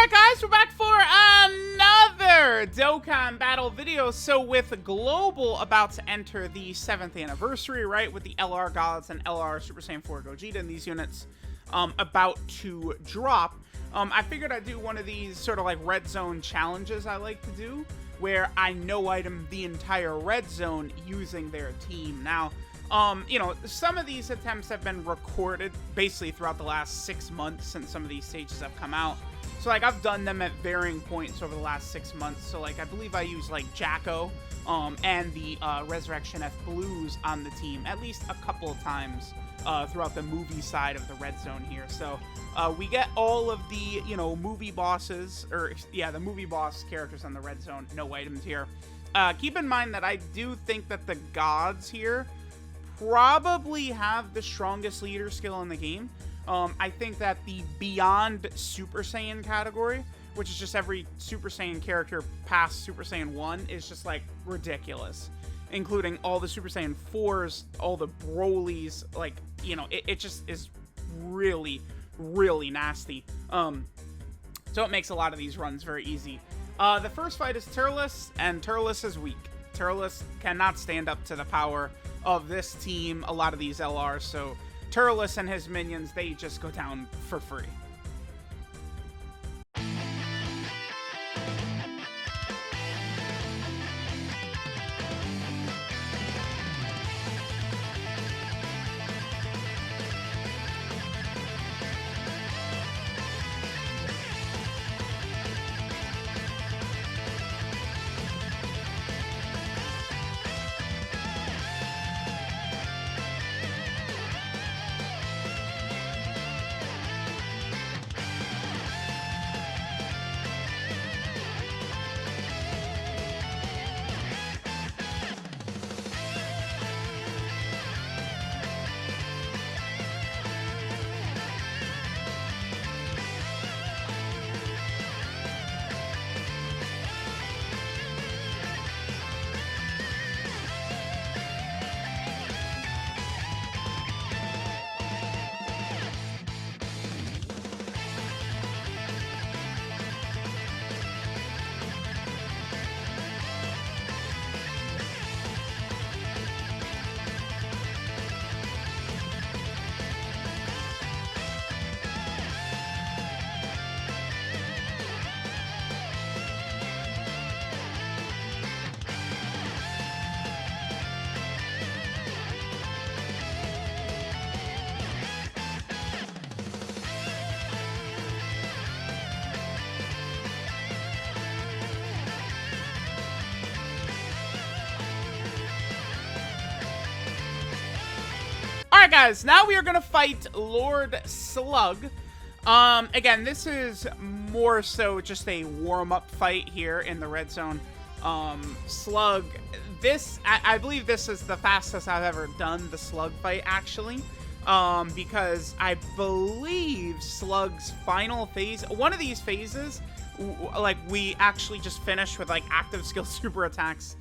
Alright guys, we're back for another Dokkan battle video. So with Global about to enter the 7th anniversary, right, with the LR Gods and LR Super Saiyan 4 Gogeta and these units about to drop, I figured I'd do one of these sort of like red zone challenges I like to do, where I no-item the entire red zone using their team. Now, you know, some of these attempts have been recorded basically throughout the last 6 months since some of these stages have come out. So, like, I've done them at varying points over the last 6 months. So, like, I believe I used, like, Jacko and the Resurrection F Blues on the team at least a couple of times throughout the movie side of the red zone here. So, we get all of the, you know, movie bosses, or, yeah, the movie boss characters on the red zone, no items here. Keep in mind that I do think that the gods here probably have the strongest leader skill in the game. I think that the Beyond Super Saiyan category, which is just every Super Saiyan character past Super Saiyan 1, is just, like, ridiculous. Including all the Super Saiyan 4s, all the Brolys, like, you know, it just is really, really nasty. So it makes a lot of these runs very easy. The first fight is Turles, and Turles is weak. Turles cannot stand up to the power of this team, a lot of these LRs, so Turles and his minions, they just go down for free. Alright guys, now we are going to fight Lord Slug. Again, this is more so just a warm-up fight here in the red zone. Slug, I believe this is the fastest I've ever done the Slug fight, actually. Because I believe Slug's final phase, one of these phases, like, we actually just finished with, like, active skill super attacks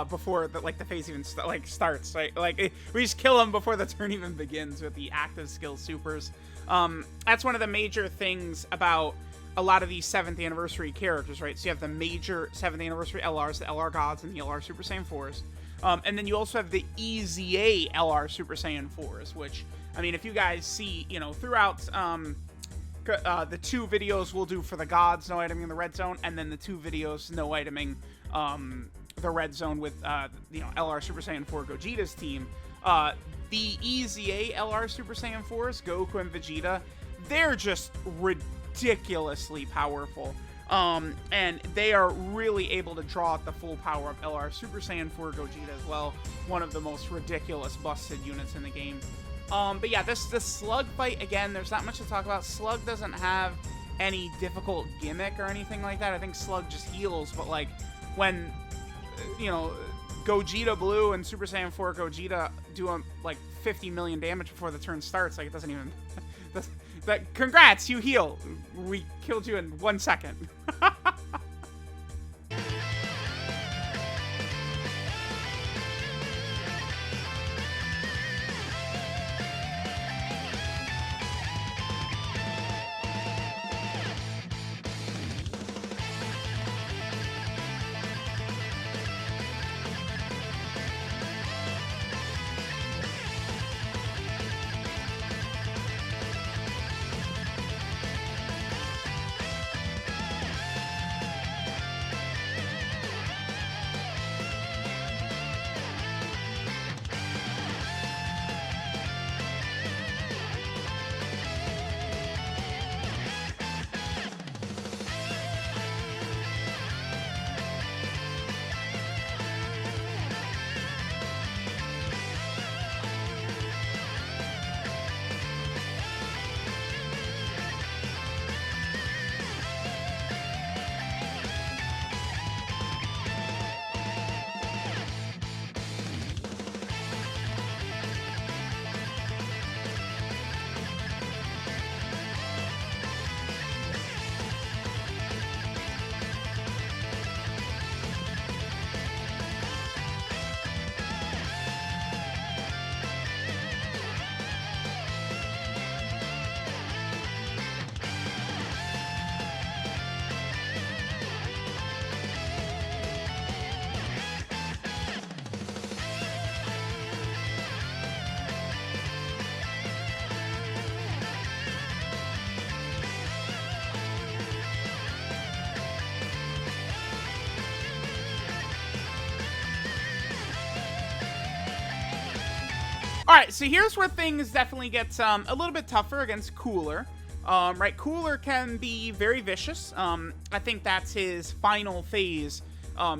before the phase even starts, right? Like, we just kill them before the turn even begins with the active skill supers. That's one of the major things about a lot of these 7th anniversary characters, right? So you have the major 7th anniversary LRs, the LR Gods, and the LR Super Saiyan 4s. And then you also have the EZA LR Super Saiyan 4s, which, I mean, if you guys see, you know, throughout the 2 videos we'll do for the Gods, no iteming in the red zone, and then the 2 videos no iteming the red zone with, you know, LR Super Saiyan 4 Gogeta's team. The EZA LR Super Saiyan 4s, Goku and Vegeta, they're just ridiculously powerful. And they are really able to draw out the full power of LR Super Saiyan 4 Gogeta as well. One of the most ridiculous busted units in the game. But yeah, this Slug fight, again, there's not much to talk about. Slug doesn't have any difficult gimmick or anything like that. I think Slug just heals, but, like, when, you know, Gogeta Blue and Super Saiyan 4 Gogeta do, like, 50 million damage before the turn starts, like, it doesn't even... congrats, you heal. We killed you in 1 second. Alright, so here's where things definitely get a little bit tougher against Cooler. Right, Cooler can be very vicious. I think that's his final phase.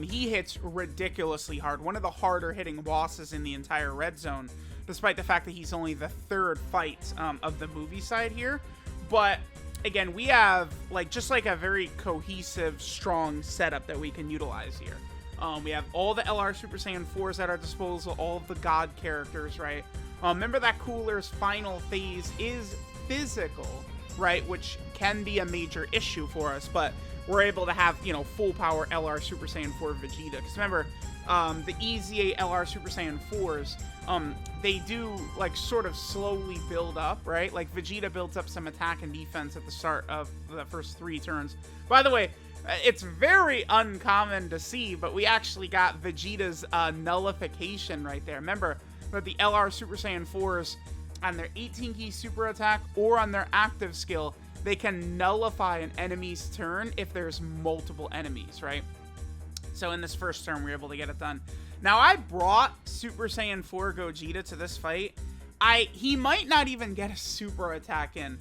He hits ridiculously hard. One of the harder hitting bosses in the entire red zone, despite the fact that he's only the third fight of the movie side here. But again, we have just a very cohesive, strong setup that we can utilize here. We have all the LR Super Saiyan 4s at our disposal, all of the God characters, right? Remember that Cooler's final phase is physical, right? Which can be a major issue for us, but we're able to have, full power LR Super Saiyan 4 Vegeta. Because remember, the EZA LR Super Saiyan 4s, they do, sort of slowly build up, right? Like, Vegeta builds up some attack and defense at the start of the first 3 turns. By the way, it's very uncommon to see, but we actually got Vegeta's nullification right there. Remember that the LR Super Saiyan 4s, on their 18-key super attack or on their active skill, they can nullify an enemy's turn if there's multiple enemies, right? So in this first turn, we were able to get it done. Now, I brought Super Saiyan 4 Gogeta to this fight. He might not even get a super attack in.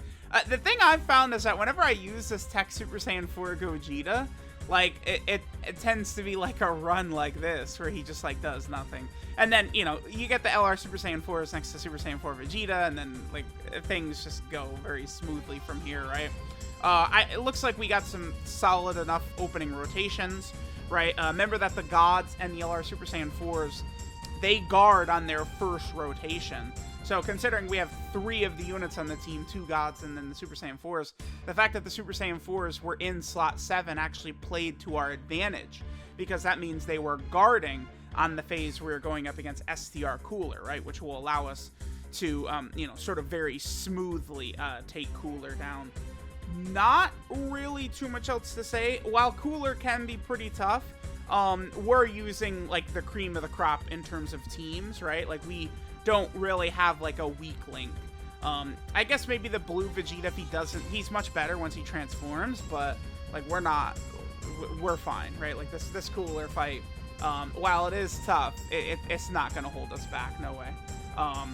The thing I've found is that whenever I use this Tech Super Saiyan 4 Gogeta, it tends to be like a run like this, where he just, does nothing. And then, you get the LR Super Saiyan 4s next to Super Saiyan 4 Vegeta, and then, things just go very smoothly from here, right? It looks like we got some solid enough opening rotations, right? Remember that the Gods and the LR Super Saiyan 4s, they guard on their first rotation. So considering we have 3 of the units on the team, 2 Gods and then the Super Saiyan 4s, the fact that the Super Saiyan 4s were in slot 7 actually played to our advantage, because that means they were guarding on the phase we were going up against STR Cooler, right? Which will allow us to, sort of very smoothly take Cooler down. Not really too much else to say. While Cooler can be pretty tough, we're using, the cream of the crop in terms of teams, right? We don't really have, a weak link. I guess maybe the blue Vegeta, if he doesn't, he's much better once he transforms, but, we're fine, right? This Cooler fight, while it is tough, it's not going to hold us back, no way.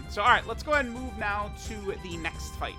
So, alright, let's go ahead and move now to the next fight.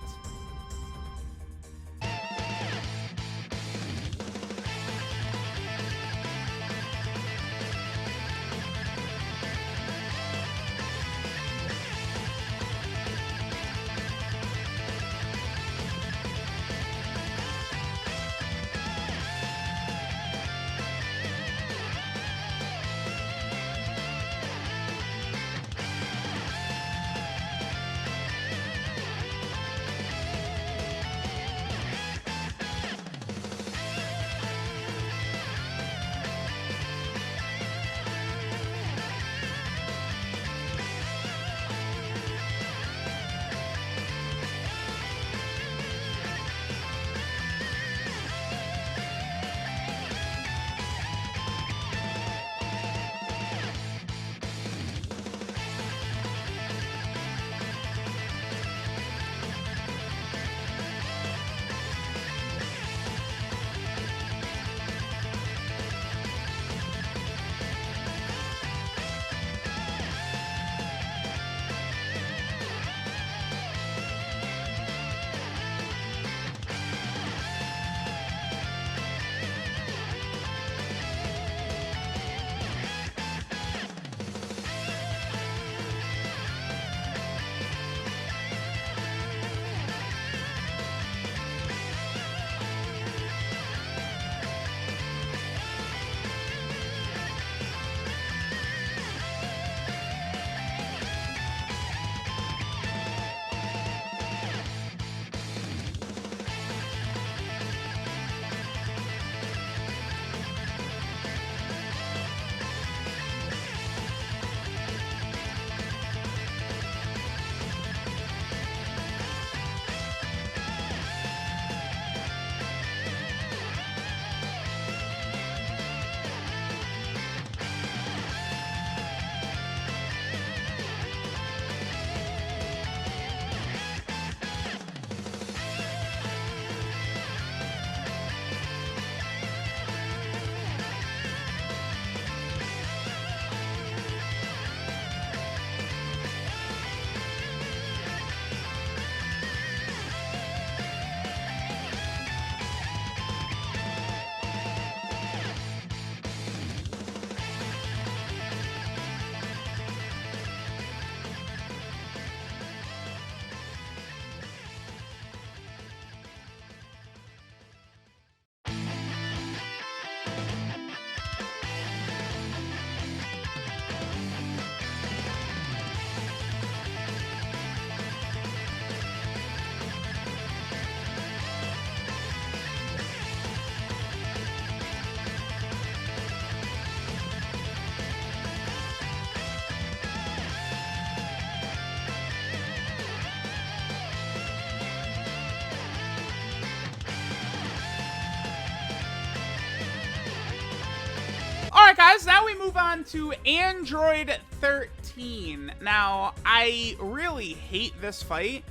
move on to Android 13. Now, I really hate this fight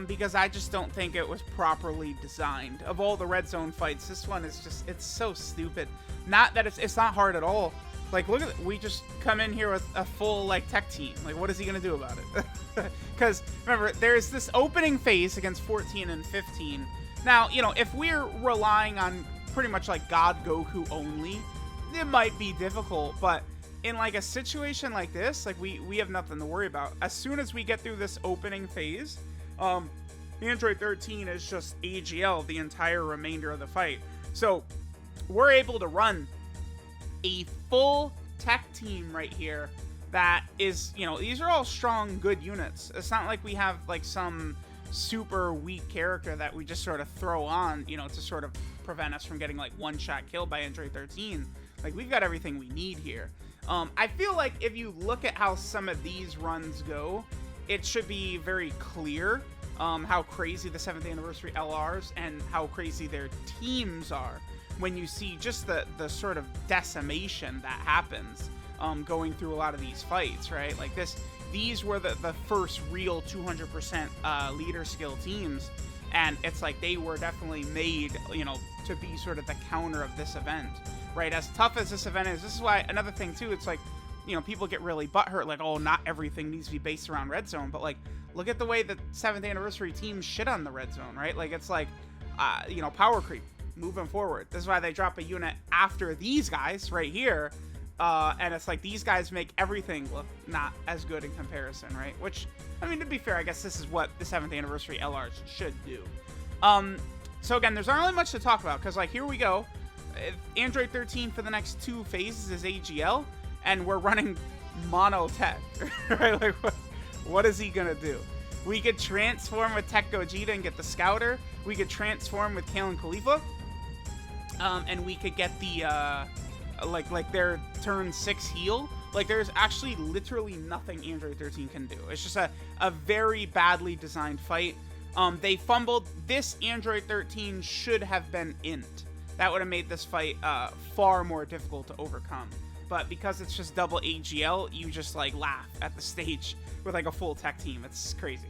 because I just don't think it was properly designed. Of all the red zone fights, this one is just, it's so stupid. Not that it's not hard at all. Like, look at, we just come in here with a full, like, tech team. Like, what is he going to do about it? Because, remember, there's this opening phase against 14 and 15. Now, you know, if we're relying on pretty much, like, God Goku only, it might be difficult. But in, like, a situation like this, like, we have nothing to worry about. As soon as we get through this opening phase, Android 13 is just AGL the entire remainder of the fight. So, we're able to run a full tech team right here that is, you know, these are all strong, good units. It's not like we have, like, some super weak character that we just sort of throw on, you know, to sort of prevent us from getting, like, one-shot killed by Android 13. Like, we've got everything we need here. I feel like if you look at how some of these runs go, it should be very clear how crazy the 7th anniversary LRs and how crazy their teams are when you see just the sort of decimation that happens going through a lot of these fights, right? Like these were the first real 200% leader skill teams, and it's like they were definitely made, you know, to be sort of the counter of this event, right? As tough as this event is, this is why, another thing too, it's like, you know, people get really butthurt, like, oh, not everything needs to be based around red zone, but like, look at the way the 7th anniversary teams shit on the red zone, right? Like, it's like, you know, power creep. Moving forward. This is why they drop a unit after these guys right here. And it's like these guys make everything look not as good in comparison, right? Which, I mean, to be fair, I guess this is what the 7th anniversary LRs should do. So again, there's not really much to talk about because, like, here we go. Android 13 for the next 2 phases is AGL, and we're running mono tech, right? Like, what is he gonna do? We could transform with Tech Gogeta and get the Scouter. We could transform with Kale and Khalifa. And we could get the, like their turn 6 heal. Like, there's actually literally nothing Android 13 can do. It's just a very badly designed fight. They fumbled. This Android 13 should have been int. That would have made this fight far more difficult to overcome. But because it's just double AGL, you just, like, laugh at the stage with, like, a full tech team. It's crazy.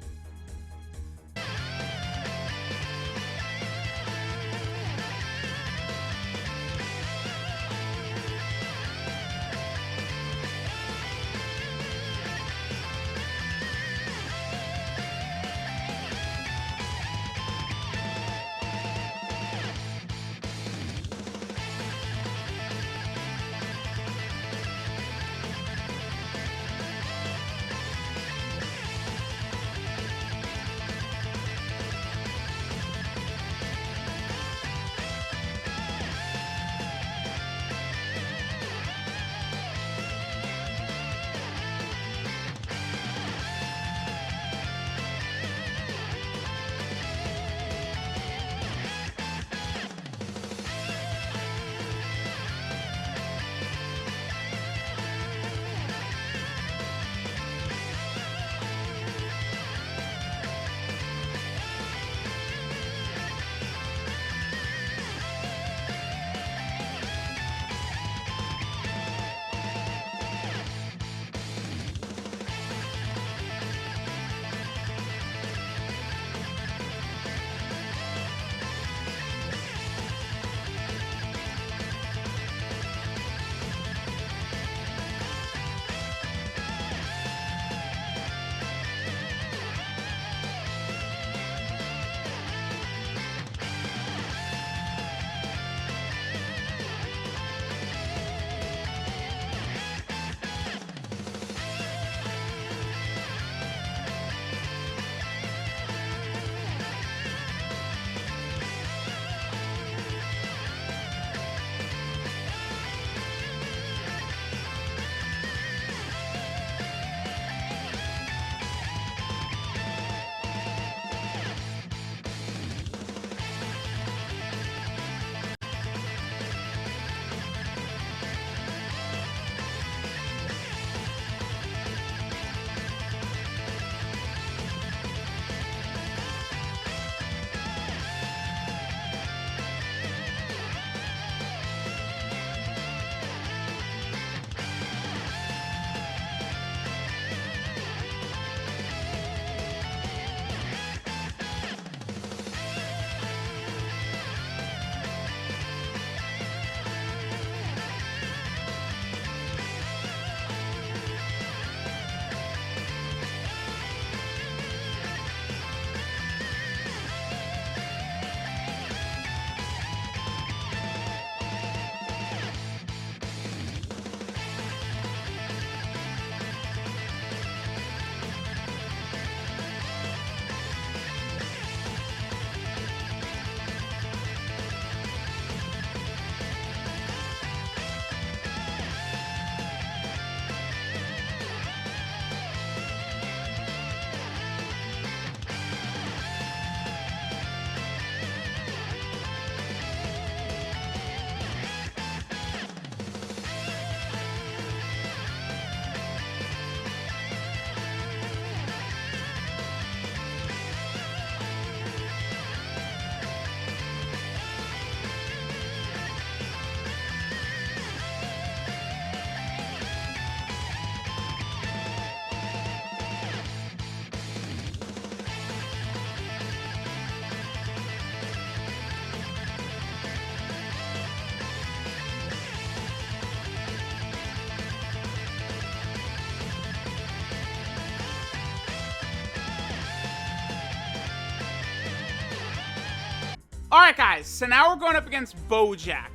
Alright, guys, so now we're going up against Bojack.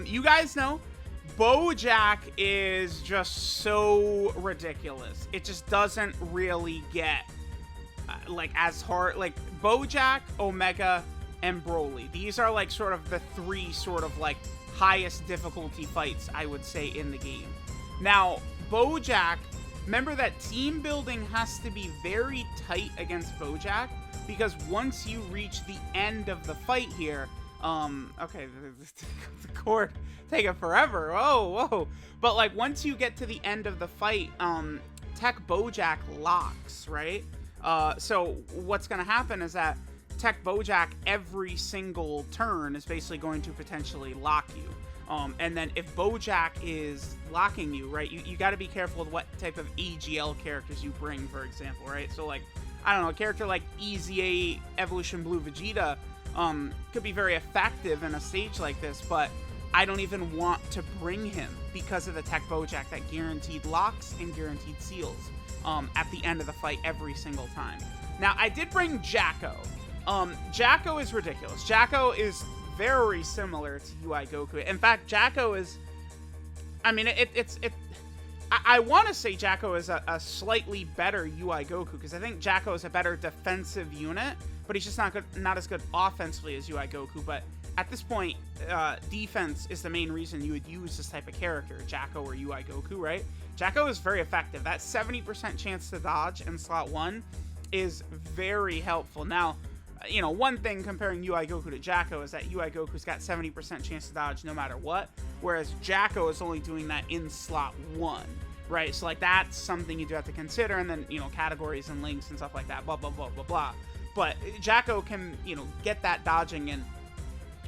You guys know, Bojack is just so ridiculous. It just doesn't really get, like, as hard. Like, Bojack, Omega, and Broly. These are, like, sort of the three sort of, like, highest difficulty fights, I would say, in the game. Now, Bojack, remember that team building has to be very tight against Bojack, because once you reach the end of the fight here, okay, the cord taking forever, whoa. But, like, once you get to the end of the fight, Tech Bojack locks, right? So what's gonna happen is that Tech Bojack, every single turn, is basically going to potentially lock you. And then if Bojack is locking you, right, you got to be careful with what type of EGL characters you bring, for example, right? So, like, I don't know, a character like EZA Evolution Blue Vegeta could be very effective in a stage like this, but I don't even want to bring him because of the Tech Bojack that guaranteed locks and guaranteed seals at the end of the fight every single time. Now, I did bring Jacko. Jacko is ridiculous. Jacko is very similar to UI Goku. In fact, Jacko is, I mean, I want to say Jacko is a slightly better UI Goku, because I think Jacko is a better defensive unit, but he's just not as good offensively as UI Goku. But at this point, defense is the main reason you would use this type of character, Jacko or UI Goku, right? Jacko is very effective. That 70% chance to dodge in slot 1 is very helpful. Now, you know, one thing comparing UI Goku to Jacko is that UI Goku's got 70% chance to dodge no matter what, whereas Jacko is only doing that in slot 1, right? So, like, that's something you do have to consider, and then, you know, categories and links and stuff like that, blah, blah, blah, blah, blah. But Jacko can, you know, get that dodging in,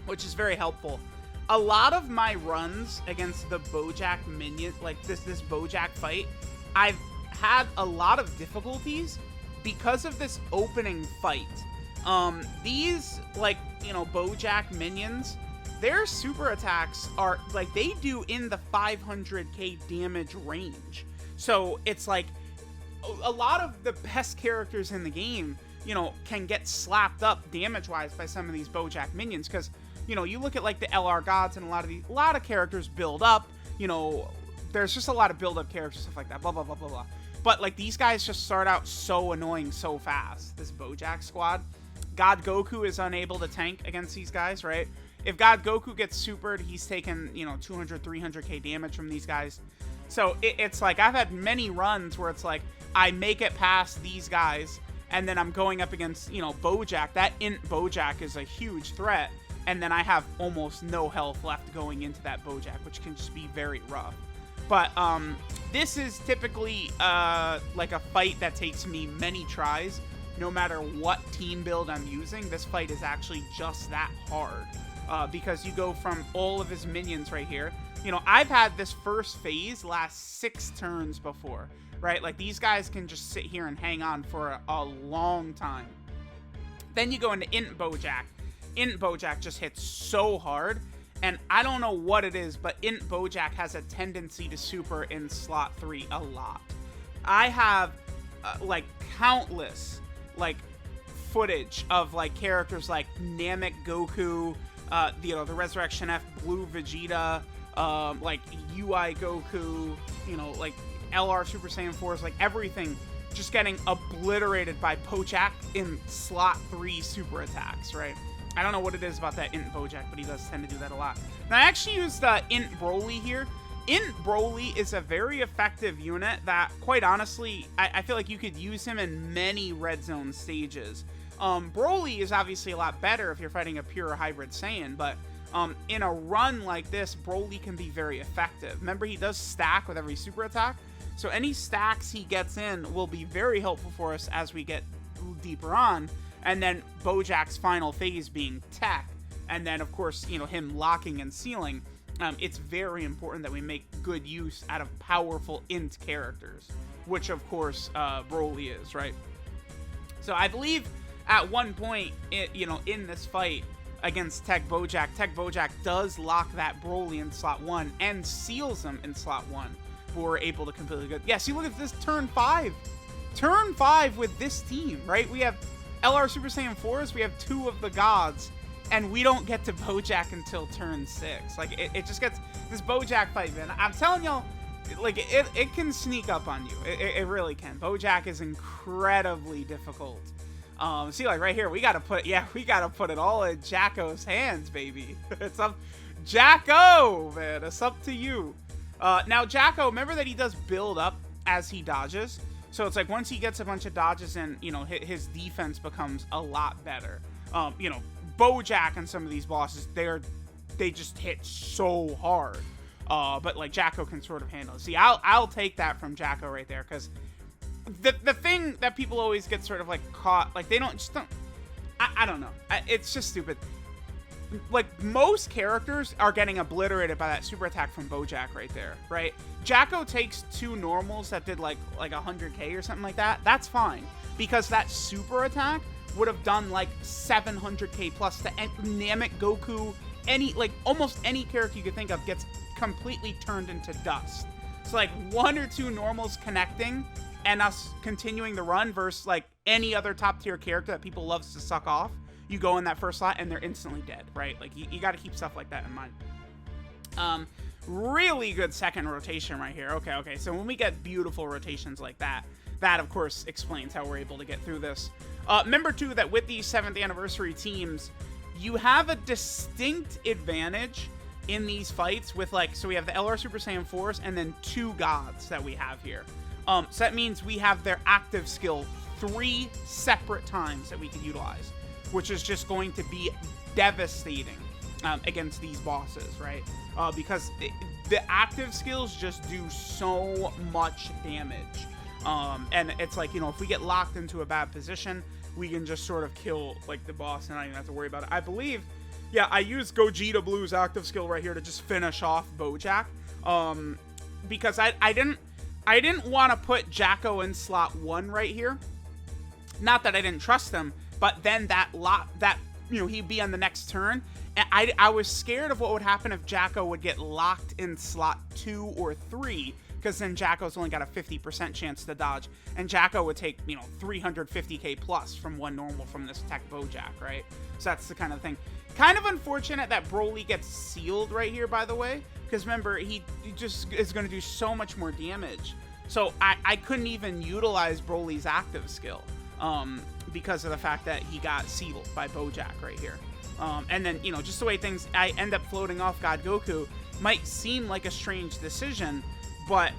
which is very helpful. A lot of my runs against the Bojack minion, like this Bojack fight, I've had a lot of difficulties because of this opening fight. These, like, you know, Bojack minions, their super attacks are, like, they do in the 500k damage range. So it's like, a lot of the best characters in the game, you know, can get slapped up damage-wise by some of these Bojack minions, because, you know, you look at, like, the LR gods, and a lot of characters build up, you know, there's just a lot of build-up characters, stuff like that, blah, blah, blah, blah, blah. But, like, these guys just start out so annoying so fast, this Bojack squad. God Goku is unable to tank against these guys, right? If God Goku gets supered, he's taken, you know, 200, 300k damage from these guys. So it's like, I've had many runs where it's like, I make it past these guys, and then I'm going up against, you know, Bojack. That Int Bojack is a huge threat, and then I have almost no health left going into that Bojack, which can just be very rough. But this is typically like a fight that takes me many tries. No matter what team build I'm using, this fight is actually just that hard. Because you go from all of his minions right here. You know, I've had this first phase last 6 turns before, right? Like, these guys can just sit here and hang on for a long time. Then you go into Int Bojack. Int Bojack just hits so hard. And I don't know what it is, but Int Bojack has a tendency to super in slot 3 a lot. I have, like, countless, like, footage of, like, characters like Namek Goku, you know, the Resurrection F Blue Vegeta, like UI Goku, you know, like LR Super Saiyan 4s, like everything just getting obliterated by Bojack in slot 3 super attacks, right? I don't know what it is about that Int Bojack, but he does tend to do that a lot. Now, I actually used Int Broly here. Int Broly is a very effective unit that, quite honestly, I feel like you could use him in many red zone stages. Broly is obviously a lot better if you're fighting a pure hybrid Saiyan, but in a run like this, Broly can be very effective. Remember, he does stack with every super attack, so any stacks he gets in will be very helpful for us as we get deeper on. And then Bojack's final phase being tech, and then, of course, you know, him locking and sealing. It's very important that we make good use out of powerful int characters, which, of course, Broly is, right? So I believe at one point, you know, in this fight against Tech Bojack does lock that Broly in slot 1 and seals him in slot 1. We're able to completely go. Yeah, see, look at this turn 5. Turn 5 with this team, right? We have LR Super Saiyan 4s, we have 2 of the gods, and we don't get to Bojack until turn 6. Like, it just gets this Bojack fight, man. I'm telling y'all, like, it can sneak up on you. It really can. Bojack is incredibly difficult. See, like, right here, we gotta put it all in Jacko's hands, baby. It's up, Jacko, man. It's up to you. Now, Jacko, remember that he does build up as he dodges. So it's like once he gets a bunch of dodges in, you know, his defense becomes a lot better. You know, Bojack and some of these bosses, they just hit so hard. But like Jacko can sort of handle it. See, I'll take that from Jacko right there, because the thing that people always get sort of like caught, like they don't, I don't know. It's just stupid. Like, most characters are getting obliterated by that super attack from Bojack right there, right? Jacko takes 2 normals that did like 100k or something like that. That's fine, because that super attack would have done like 700k plus to Namek, Goku, almost any character you could think of gets completely turned into dust. So like 1 or 2 normals connecting and us continuing the run versus like any other top tier character that people loves to suck off. You go in that first slot and they're instantly dead, right? Like, you got to keep stuff like that in mind. Really good second rotation right here. Okay. So when we get beautiful rotations like that, that of course explains how we're able to get through this. Remember too that with these 7th anniversary teams, you have a distinct advantage in these fights with, like, so we have the LR Super Saiyan 4s and then 2 gods that we have here. So that means we have their active skill 3 separate times that we can utilize, which is just going to be devastating against these bosses, right? Because the active skills just do so much damage. And it's like, you know, if we get locked into a bad position, we can just sort of kill, like, the boss and not even have to worry about it. I believe, yeah, I used Gogeta Blue's active skill right here to just finish off Bojack. Because I didn't want to put Jacko in slot 1 right here. Not that I didn't trust him, but then you know, he'd be on the next turn. And I was scared of what would happen if Jacko would get locked in slot 2 or 3, because then Jacko's only got a 50% chance to dodge, and Jacko would take, you know, 350k plus from 1 normal from this tech Bojack, right? So that's the kind of thing. Kind of unfortunate that Broly gets sealed right here, by the way, because remember, he just is going to do so much more damage. So I couldn't even utilize Broly's active skill. Because of the fact that he got sealed by Bojack right here. And then, you know, just the way things, I end up floating off God Goku might seem like a strange decision, but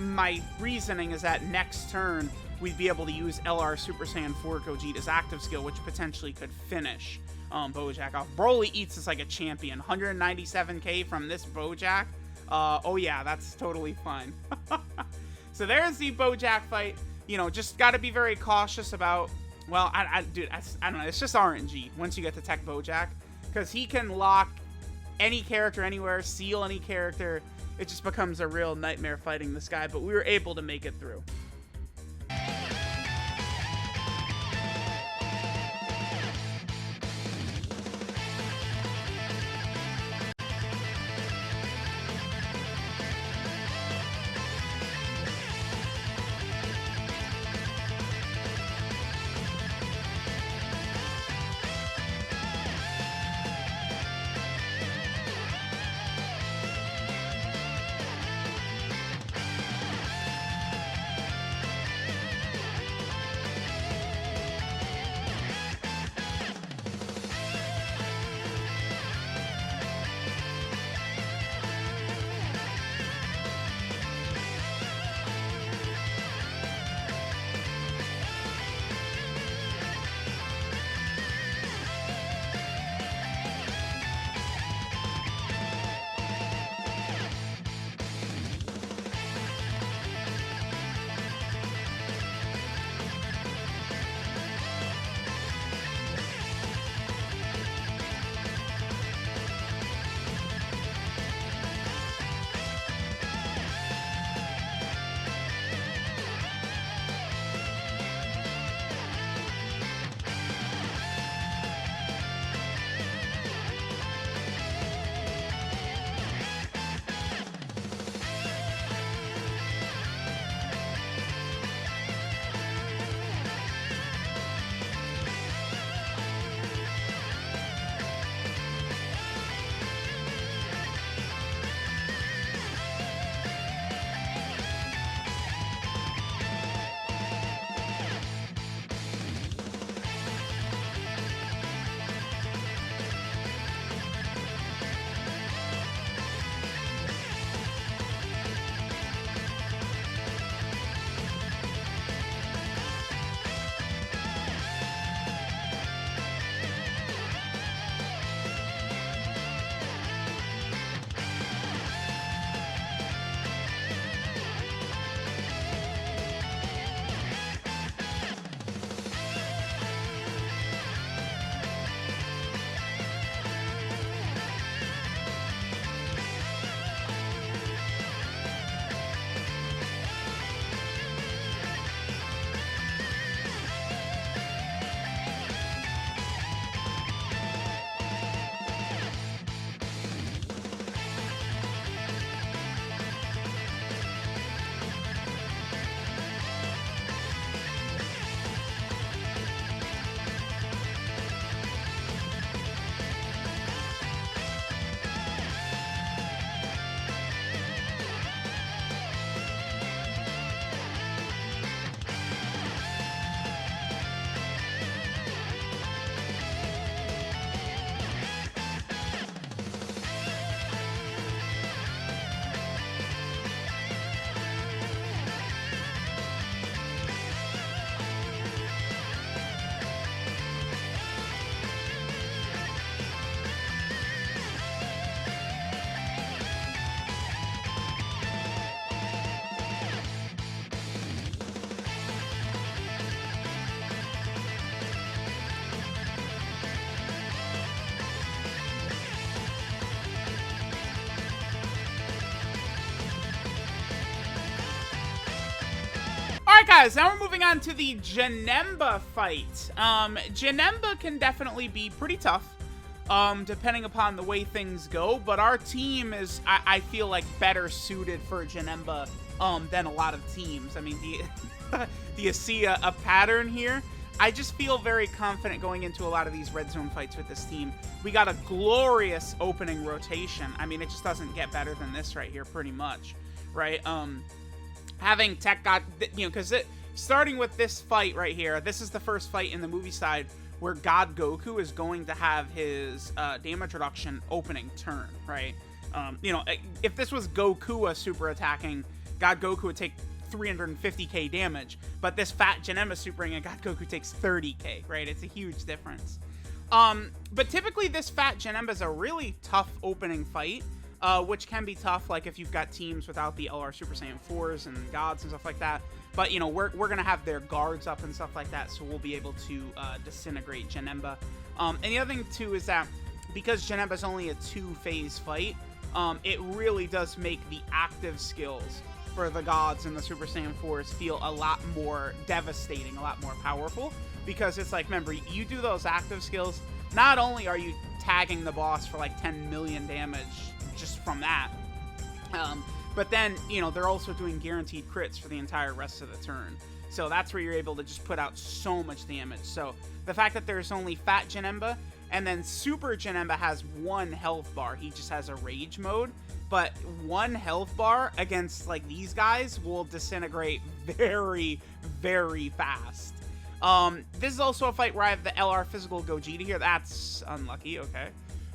my reasoning is that next turn, we'd be able to use LR Super Saiyan 4 Gogeta's active skill, which potentially could finish Bojack off. Broly eats us like a champion. 197k from this Bojack. Oh yeah, that's totally fine. So there's the Bojack fight. You know, just got to be very cautious about, well, dude, I don't know. It's just RNG once you get to Tech Bojack, because he can lock any character anywhere, seal any character. It just becomes a real nightmare fighting this guy, but we were able to make it through. guys, now we're moving on to the Janemba fight. Janemba can definitely be pretty tough, depending upon the way things go, but our team is, I feel like, better suited for Janemba, than a lot of teams. I mean, do you see a pattern here? I just feel very confident going into a lot of these red zone fights with this team. We got a glorious opening rotation. I mean, it just doesn't get better than this right here, pretty much, right? Having Tech God, you know, because starting with this fight right here, this is the first fight in the movie side where God Goku is going to have his damage reduction opening turn, right? You know, if this was Goku super attacking, God Goku would take 350k damage, but this fat Janemba supering and God Goku takes 30k, right? It's a huge difference. But typically this fat Janemba is a really tough opening fight, which can be tough, like if you've got teams without the LR Super Saiyan 4s and gods and stuff like that. But, you know, we're going to have their guards up and stuff like that, so we'll be able to disintegrate Janemba. And the other thing, too, is that because Janemba is only a 2-phase fight, it really does make the active skills for the gods and the Super Saiyan 4s feel a lot more devastating, a lot more powerful, because it's like, remember, you do those active skills, not only are you tagging the boss for like 10 million damage just from that, but then, you know, they're also doing guaranteed crits for the entire rest of the turn. So that's where you're able to just put out so much damage. So the fact that there's only Fat Janemba, and then Super Janemba has 1 health bar. He just has a rage mode. But 1 health bar against, like, these guys will disintegrate very, very fast. This is also a fight where I have the LR physical Gogeta here. That's unlucky, okay.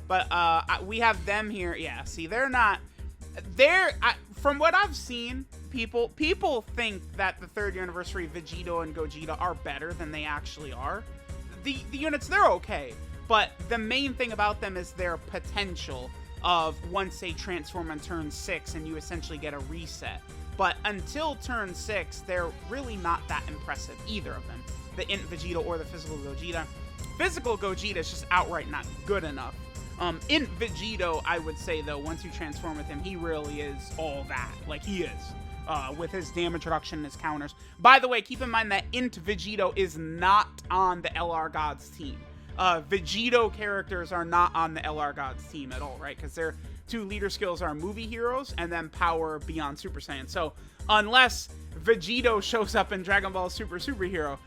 But we have them here. Yeah, see, they're not... from what I've seen, people think that the 3rd year anniversary Vegito and Gogeta are better than they actually are. The units, they're okay. But the main thing about them is their potential of once they transform on turn 6 and you essentially get a reset. But until turn 6, they're really not that impressive, either of them. The Int Vegeta or the Physical Gogeta. Physical Gogeta is just outright not good enough. Int Vegito, I would say, though, once you transform with him, he really is all that. Like, he is. With his damage reduction and his counters. By the way, keep in mind that Int Vegito is not on the LR Gods team. Vegito characters are not on the LR Gods team at all, right? Because their 2 leader skills are movie heroes and then power beyond Super Saiyan. So unless Vegito shows up in Dragon Ball Super Superhero,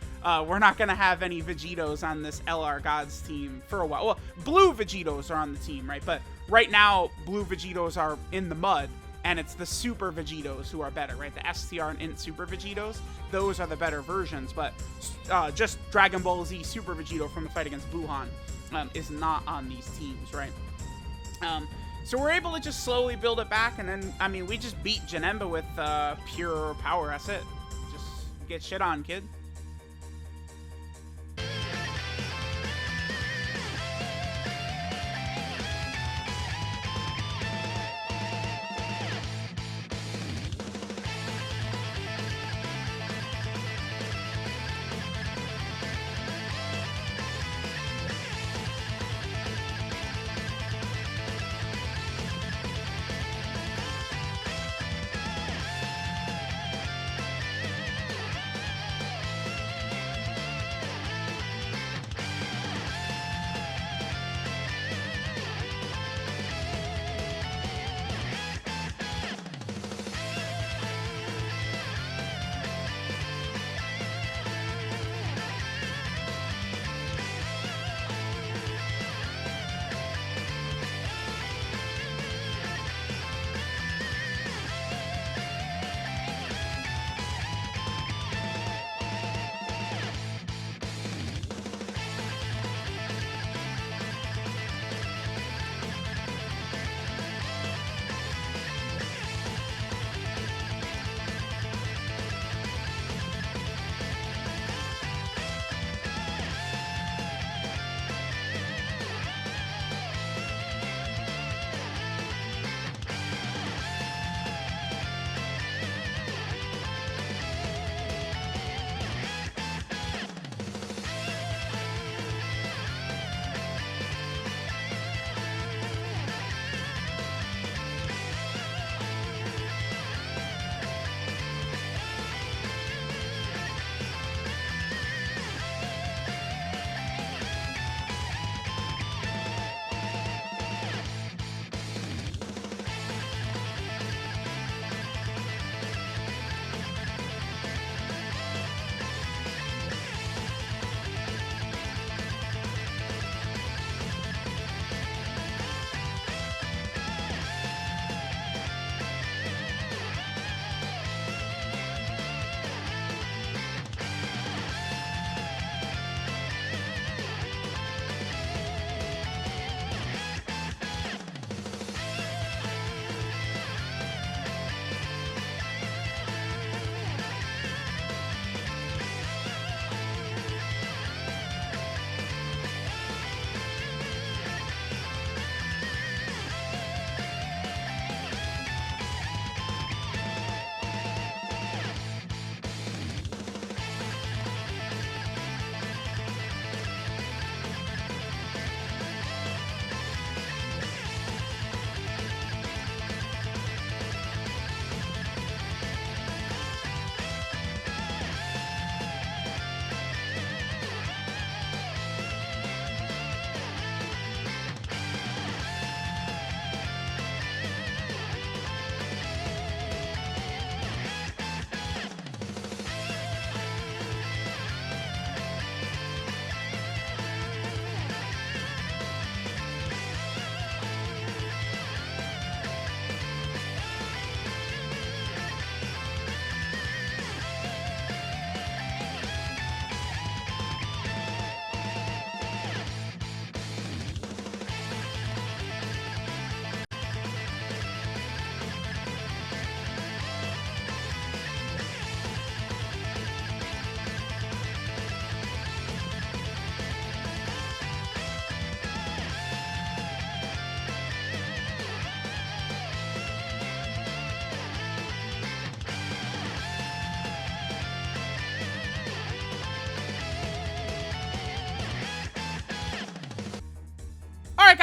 we're not going to have any Vegitos on this LR Gods team for a while. Well, blue Vegitos are on the team, right? But right now, blue Vegitos are in the mud, and it's the Super Vegitos who are better, right? The STR and Int Super Vegitos, those are the better versions, but just Dragon Ball Z Super Vegito from the fight against Buhan is not on these teams, right? So we're able to just slowly build it back, and then, I mean, we just beat Janemba with pure power. That's it. Just get shit on, kid.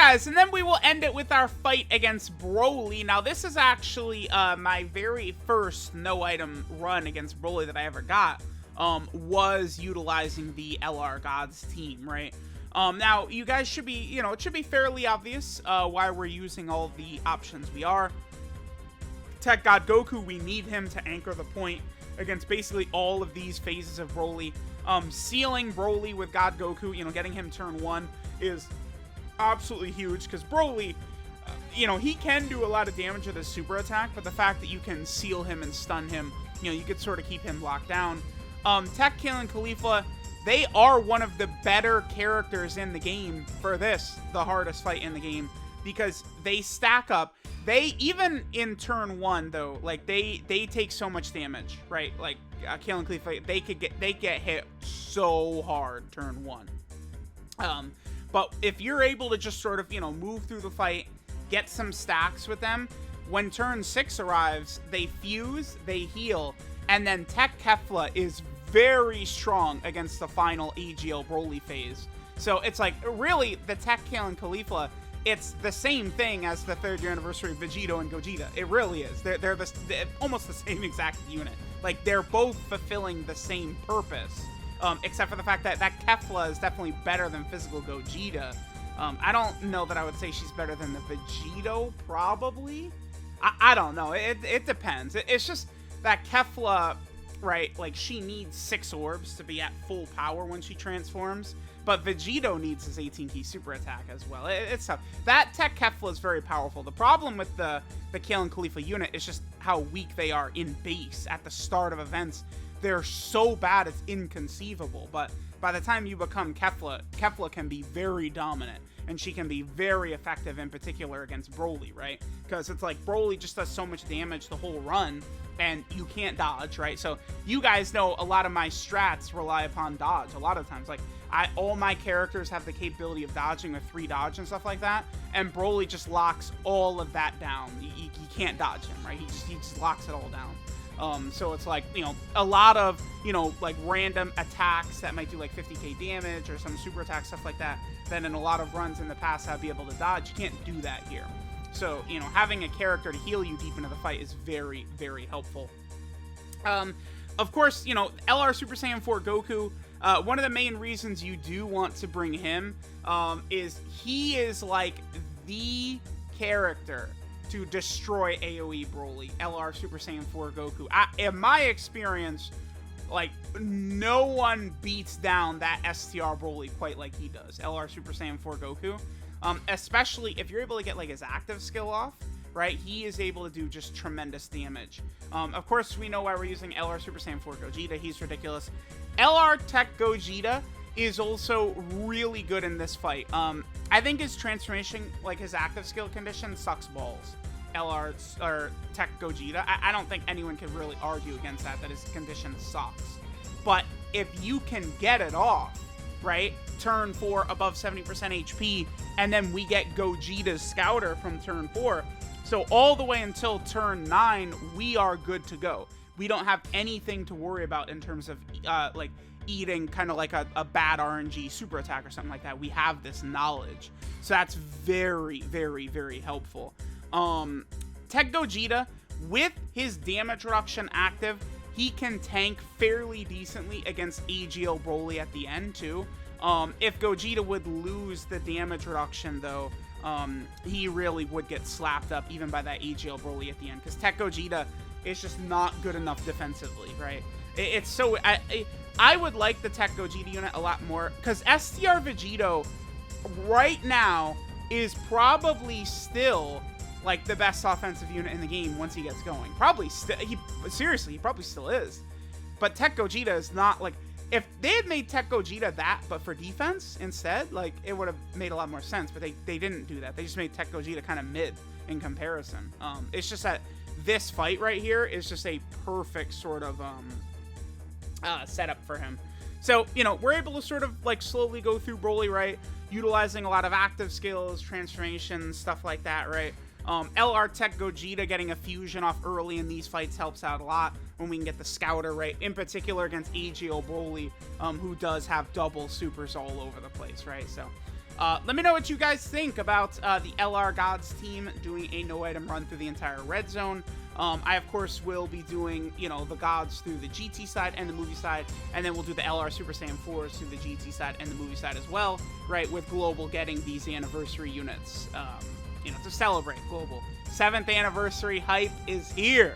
guys, and then we will end it with our fight against Broly. Now, this is actually my very first no-item run against Broly that I ever got, was utilizing the LR Gods team, right? Now, you guys should be, you know, it should be fairly obvious why we're using all the options we are. Tech God Goku, we need him to anchor the point against basically all of these phases of Broly. Sealing Broly with God Goku, you know, getting him turn 1 is absolutely huge, because Broly, you know, he can do a lot of damage with his super attack, but the fact that you can seal him and stun him, you know, you could sort of keep him locked down. Tech Kill and Khalifa, they are one of the better characters in the game for this, the hardest fight in the game, because they stack up. They, even in turn 1, though, like, they take so much damage, right? Like, Kill and Khalifa, they get hit so hard turn 1. But if you're able to just sort of, you know, move through the fight, get some stacks with them, when turn 6 arrives, they fuse, they heal, and then Tech Kefla is very strong against the final AGL Broly phase. So it's like, really, the Tech Kill and Khalifa, it's the same thing as the 3rd year anniversary of Vegito and Gogeta. It really is. They're almost the same exact unit. Like, they're both fulfilling the same purpose. Except for the fact that Kefla is definitely better than physical Gogeta. I don't know that I would say she's better than the Vegito, probably. I don't know. It depends. It's just that Kefla, right, like, she needs 6 orbs to be at full power when she transforms. But Vegito needs his 18-key super attack as well. It's tough. That Tech Kefla is very powerful. The problem with the Kale and Khalifa unit is just how weak they are in base at the start of events. They're so bad, it's inconceivable. But by the time you become Kefla, Kefla can be very dominant. And she can be very effective, in particular against Broly, right? Because it's like, Broly just does so much damage the whole run, and you can't dodge, right? So you guys know a lot of my strats rely upon dodge. A lot of times, like, all my characters have the capability of dodging with 3 dodge and stuff like that, and Broly just locks all of that down. You can't dodge him, right? He just locks it all down. So it's like, you know, a lot of, you know, like, random attacks that might do like 50k damage or some super attack, stuff like that, then in a lot of runs in the past I'd be able to dodge. You can't do that here. So, you know, having a character to heal you deep into the fight is very, very helpful. Of course, you know, LR Super Saiyan 4 Goku, one of the main reasons you do want to bring him is he is like the character to destroy AoE Broly, LR Super Saiyan 4 Goku. In my experience, like, no one beats down that STR Broly quite like he does, LR Super Saiyan 4 Goku. Especially if you're able to get, like, his active skill off, right? He is able to do just tremendous damage. Of course, we know why we're using LR Super Saiyan 4 Gogeta. He's ridiculous. LR Tech Gogeta is also really good in this fight. I think his transformation, like, his active skill condition, sucks balls. LR or Tech Gogeta. I don't think anyone can really argue against that his condition sucks. But if you can get it off, right? Turn 4 above 70% HP, and then we get Gogeta's Scouter from turn 4. So all the way until turn 9, we are good to go. We don't have anything to worry about in terms of like eating kind of like a bad RNG super attack or something like that. We have this knowledge. So that's very, very, very helpful. Tech Gogeta, with his damage reduction active, he can tank fairly decently against AGL Broly at the end too. If Gogeta would lose the damage reduction though, he really would get slapped up even by that AGL Broly at the end, because Tech Gogeta is just not good enough defensively, right? It's so... I would like the Tech Gogeta unit a lot more, because STR Vegito right now is probably still like the best offensive unit in the game once he gets going. Probably still, seriously, he probably still is. But Tech Gogeta is not like, if they had made Tech Gogeta that, but for defense instead, like, it would have made a lot more sense. But they didn't do that. They just made Tech Gogeta kind of mid in comparison. It's just that this fight right here is just a perfect sort of setup for him. So, you know, we're able to sort of like slowly go through Broly, right? Utilizing a lot of active skills, transformations, stuff like that, right? LR Tech Gogeta getting a fusion off early in these fights helps out a lot when we can get the Scouter, right? In particular against AGL Broly, who does have double supers all over the place, right? So, Let me know what you guys think about the LR Gods team doing a no-item run through the entire red zone. I, of course, will be doing, you know, the Gods through the GT side and the movie side, and then we'll do the LR Super Saiyan 4s through the GT side and the movie side as well, right, with Global getting these anniversary units, you know, to celebrate Global. 7th anniversary hype is here.